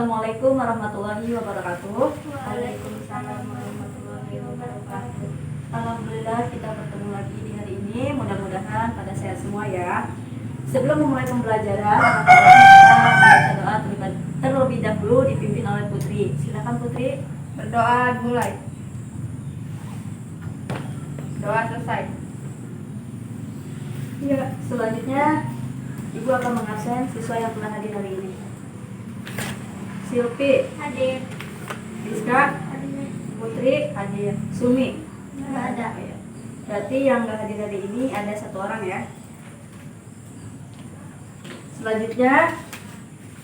Assalamualaikum warahmatullahi wabarakatuh. Waalaikumsalam warahmatullahi wabarakatuh. Alhamdulillah kita bertemu lagi di hari ini. Mudah-mudahan pada sehat semua ya. Sebelum memulai pembelajaran, kita membaca doa terlebih dahulu dipimpin oleh Putri. Silakan Putri. Berdoa dimulai. Doa selesai. Ya, selanjutnya Ibu akan mengabsen siswa yang telah hadir hari ini. Silpi, Hadir. Rizka, Hadir. Putri, hadir. Sumi, Nggak ada. ya. Berarti yang nggak hadir hari ini ada satu orang ya. Selanjutnya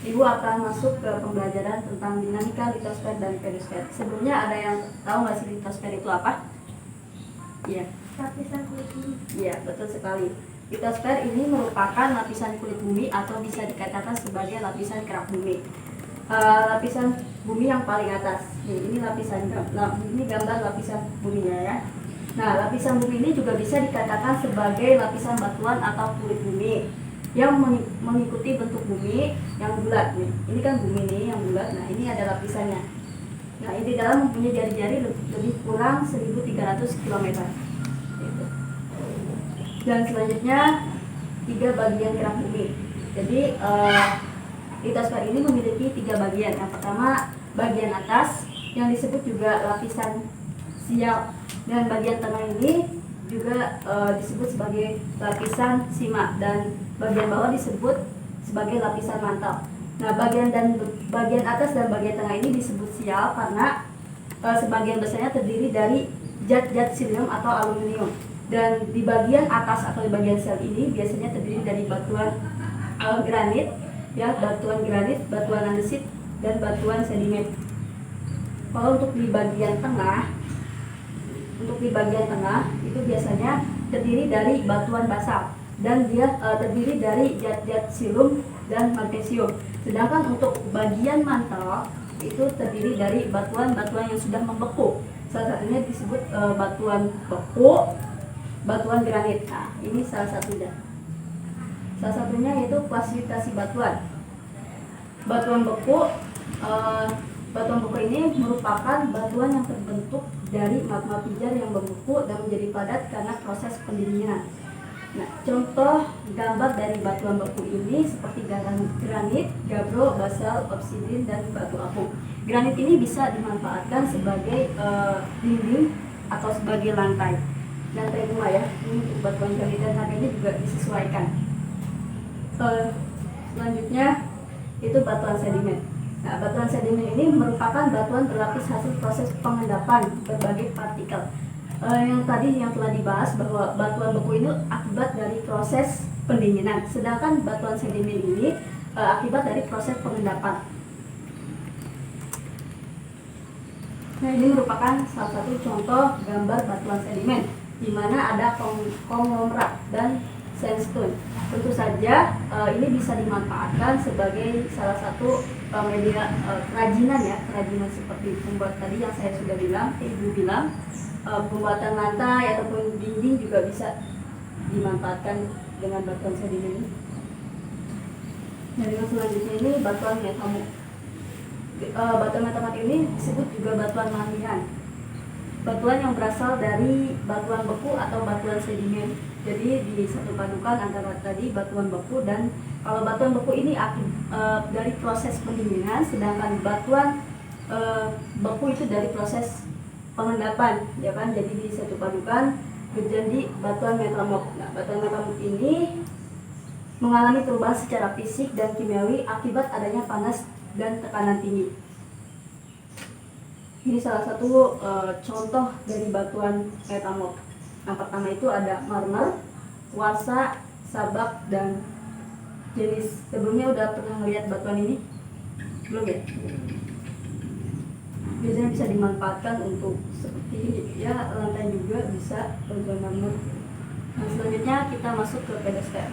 Ibu akan masuk ke pembelajaran tentang dinamika litosfer dan pedosfer. Sebelumnya ada yang tahu nggak sih litosfer itu apa? Iya. Lapisan kulit bumi. Iya, betul sekali. Litosfer ini merupakan lapisan kulit bumi atau bisa dikatakan sebagai lapisan kerak bumi. Lapisan bumi yang paling atas. Ini ini gambar lapisan buminya ya. Nah, lapisan bumi ini juga bisa dikatakan sebagai lapisan batuan atau kulit bumi yang mengikuti bentuk bumi yang bulat nih. Ini kan bumi nih yang bulat. Nah, ini ada lapisannya. Nah, ini di dalam mempunyai jari-jari lebih kurang 1.300 km. Gitu. Dan selanjutnya 3 bagian kerak bumi. Jadi litosfer ini memiliki 3 bagian. Yang pertama bagian atas yang disebut juga lapisan sial, dan bagian tengah ini juga disebut sebagai lapisan sima, dan bagian bawah disebut sebagai lapisan mantel. Nah, bagian atas dan bagian tengah ini disebut sial karena sebagian besarnya terdiri dari zat-zat silium atau aluminium. Dan di bagian atas atau di bagian sel ini biasanya terdiri dari batuan granit, ya, batuan granit, batuan andesit, dan batuan sedimen. Kalau untuk di bagian tengah itu biasanya terdiri dari batuan basal, dan dia terdiri dari zat-zat silium dan magnesium. Sedangkan untuk bagian mantel itu terdiri dari batuan-batuan yang sudah membeku. Salah satunya disebut batuan beku, batuan granit. Nah, ini salah satunya. Salah satunya yaitu klasifikasi batuan. Batuan beku ini merupakan batuan yang terbentuk dari magma pijar yang membeku dan menjadi padat karena proses pendinginan. Nah, contoh gambar dari batuan beku ini seperti granit, gabbro, basalt, obsidian, dan batu apung. Granit ini bisa dimanfaatkan sebagai dinding atau sebagai lantai rumah ya. Ini untuk batuan granit, dan harganya juga disesuaikan. Selanjutnya itu batuan sedimen. Nah, batuan sedimen ini merupakan batuan berlapis hasil proses pengendapan berbagai partikel. Yang telah dibahas bahwa batuan beku ini akibat dari proses pendinginan, sedangkan batuan sedimen ini akibat dari proses pengendapan. Nah, ini merupakan salah satu contoh gambar batuan sedimen, di mana ada konglomerat dan sandstone. Tentu saja ini bisa dimanfaatkan sebagai salah satu media kerajinan ya, kerajinan seperti pembuat tadi yang saya sudah bilang, Ibu bilang, pembuatan lantai ataupun dinding juga bisa dimanfaatkan dengan batuan sedimen ini. Dan yang selanjutnya ini batuan metamorf. Batuan metamorf ini disebut juga batuan malihan. Batuan yang berasal dari batuan beku atau batuan sedimen. Jadi disatu padukan antara tadi batuan beku, dan kalau batuan beku ini dari proses pendinginan, sedangkan batuan beku itu dari proses pengendapan, ya kan? Jadi disatu padukan menjadi batuan metamorf. Nah, batuan metamorf ini mengalami perubahan secara fisik dan kimiawi akibat adanya panas dan tekanan tinggi. Ini salah satu contoh dari batuan metamorf. Yang pertama itu ada marmer, kuarsa, sabak, dan jenis. Sebelumnya udah pernah melihat batuan ini? Belum ya? Biasanya bisa dimanfaatkan untuk seperti ya lantai juga bisa, batuan marmer. Nah, selanjutnya kita masuk ke pedosfer.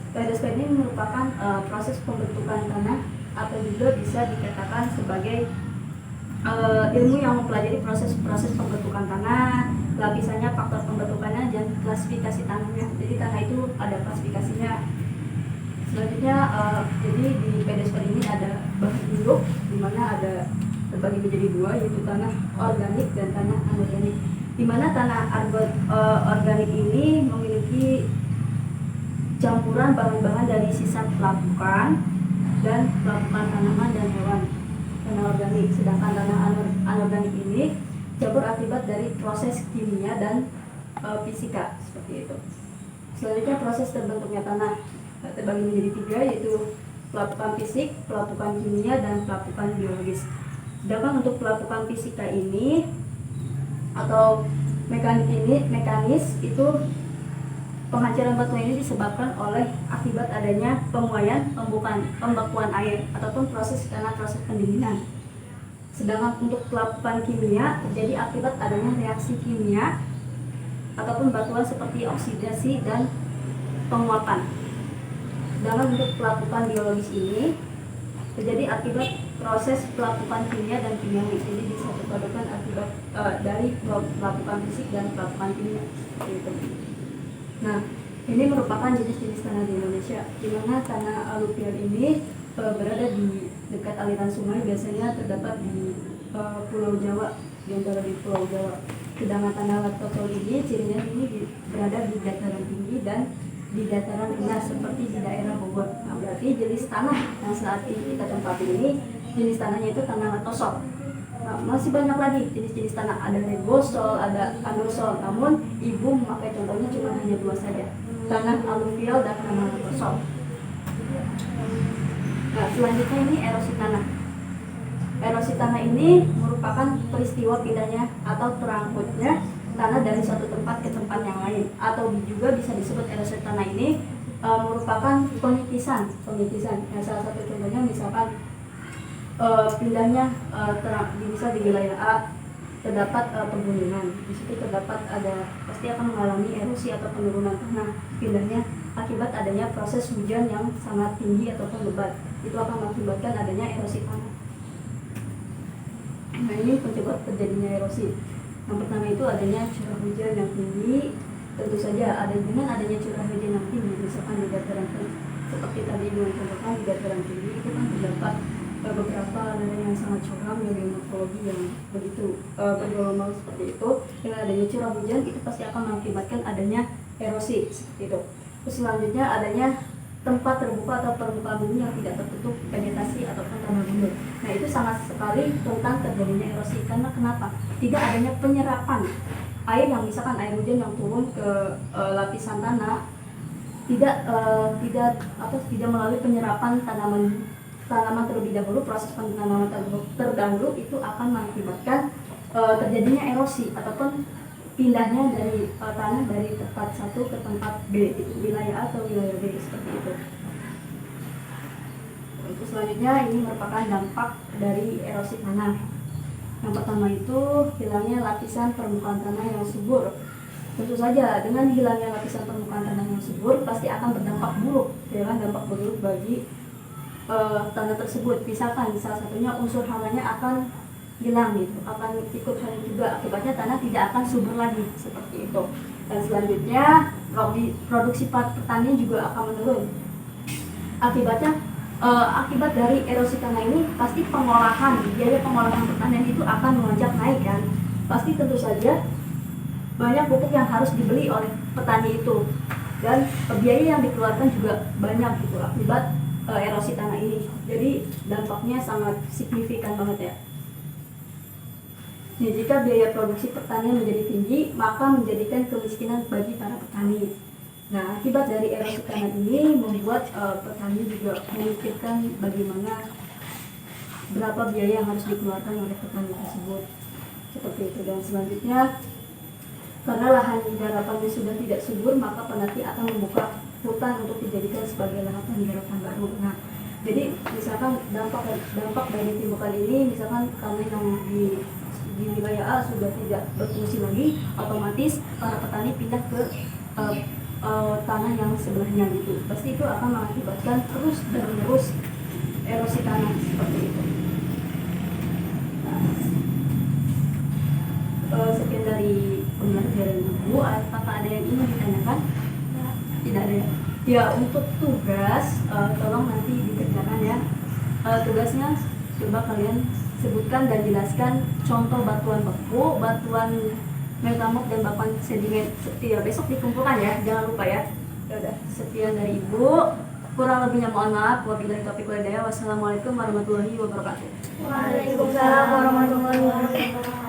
Pedosfer ini merupakan proses pembentukan tanah, atau juga bisa dikatakan sebagai ilmu yang mempelajari proses-proses pembentukan tanah, lapisannya, faktor pembentukannya, dan klasifikasi tanahnya. Jadi tanah itu ada klasifikasinya. Selanjutnya, jadi di pedosfer ini ada bahan hidup, di mana ada terbagi menjadi dua, yaitu tanah organik dan tanah anorganik. Di mana tanah organik ini memiliki campuran bahan-bahan dari sisa pelapukan dan pelapukan tanaman dan hewan, tanah organik. Sedangkan tanah anorganik ini campur akibat dari proses kimia dan fisika, seperti itu. Selanjutnya proses terbentuknya tanah terbagi menjadi tiga, yaitu pelapukan fisik, pelapukan kimia, dan pelapukan biologis. Sedangkan untuk pelapukan fisika ini atau mekanis itu penghancuran batu ini disebabkan oleh akibat adanya pemuaian, pembekuan air ataupun proses pendinginan. Sedangkan untuk pelapukan kimia terjadi akibat adanya reaksi kimia ataupun batuan seperti oksidasi dan penguapan. Sedangkan untuk pelapukan biologis ini terjadi akibat proses pelapukan kimia dan kimiawi. Jadi disatu padukan akibat dari pelapukan fisik dan pelapukan kimia. Gitu. Nah, ini merupakan jenis-jenis tanah di Indonesia, di mana tanah aluvial ini berada di dekat aliran sungai, biasanya terdapat di Pulau Jawa, di antara di Pulau Jawa. Sedangkan tanah latosol ini cirinya ini berada di dataran tinggi dan di dataran rendah seperti di daerah Bogor. Nah, berarti jenis tanah yang saat ini kita tempati ini jenis tanahnya itu tanah latosol. Nah, masih banyak lagi jenis-jenis tanah, ada regosol, ada andosol. Namun ibu memakai contohnya cuma hanya dua saja, tanah aluvial dan tanah latosol. Nah, selanjutnya ini erosi tanah. Erosi tanah ini merupakan peristiwa pindahnya atau terangkutnya tanah dari suatu tempat ke tempat yang lain, atau juga bisa disebut erosi tanah ini merupakan pengitisan. Nah, salah satu contohnya misalkan pindahnya bisa di wilayah A terdapat pegunungan, di situ terdapat pasti akan mengalami erosi atau penurunan tanah. Pindahnya akibat adanya proses hujan yang sangat tinggi ataupun lebat, itu akan mengakibatkan adanya erosi tanah. Nah, ini penyebab terjadinya erosi. Yang pertama itu adanya curah hujan yang tinggi. Tentu saja dengan adanya curah hujan yang tinggi, misalkan di dataran seperti tadi contohkan di dataran tinggi itu kan terdapat beberapa daerah yang sangat curam, yang morfologi yang begitu bergelombang seperti itu. Dengan adanya curah hujan itu pasti akan mengakibatkan adanya erosi seperti itu. Terus selanjutnya adanya tempat terbuka atau permukaan bumi yang tidak tertutup vegetasi ataupun tanah gundul. Nah, itu sangat sekali tentang terjadinya erosi. Karena kenapa? Tidak adanya penyerapan air yang misalkan air hujan yang turun ke lapisan tanah tidak melalui penyerapan tanaman terlebih dahulu. Proses penanaman terdahulu itu akan mengakibatkan terjadinya erosi ataupun pindahnya dari tanah dari tempat satu ke tempat B, itu wilayah A atau wilayah B, seperti itu. Untuk selanjutnya ini merupakan dampak dari erosi tanah. Yang pertama itu hilangnya lapisan permukaan tanah yang subur. Tentu saja dengan hilangnya lapisan permukaan tanah yang subur pasti akan berdampak buruk, dampak buruk bagi tanah tersebut. Misalkan salah satunya unsur haranya akan hilang, gitu, akan ikut hal juga, akibatnya tanah tidak akan subur lagi, seperti itu. Dan selanjutnya produksi pertanian juga akan menurun. Akibat dari erosi tanah ini pasti biaya pengolahan pertanian itu akan melonjak naik kan. Pasti tentu saja banyak pupuk yang harus dibeli oleh petani itu, dan biaya yang dikeluarkan juga banyak gitu akibat erosi tanah ini. Jadi dampaknya sangat signifikan banget ya. Nah, jika biaya produksi pertanian menjadi tinggi, maka menjadikan kemiskinan bagi para petani. Nah, akibat dari erosi tanah ini membuat petani juga memikirkan bagaimana berapa biaya yang harus dikeluarkan oleh petani tersebut. Seperti itu. Dan selanjutnya, karena lahan garapannya sudah tidak subur, maka petani akan membuka hutan untuk dijadikan sebagai lahan garapan baru. Nah, jadi misalkan dampak dari timbukan ini, misalkan kami yang di wilayah A sudah tidak berfungsi lagi, otomatis para petani pindah ke tanah yang sebelahnya gitu. Pasti itu akan mengakibatkan terus dan menerus erosi tanah seperti itu. Nah, sekian dari pembelajaran ibu. Apakah ada yang ingin ditanyakan? Tidak ada. Ya, untuk tugas tolong nanti dikerjakan ya. Tugasnya coba kalian sebutkan dan jelaskan contoh batuan beku, batuan metamorf dan batuan sedimen. Besok dikumpulkan ya, jangan lupa ya. Ya udah, sekian dari Ibu. Kurang lebihnya mohon maaf. Wabillahi taufiq wal hidayah. Wassalamualaikum warahmatullahi wabarakatuh. Waalaikumsalam warahmatullahi wabarakatuh.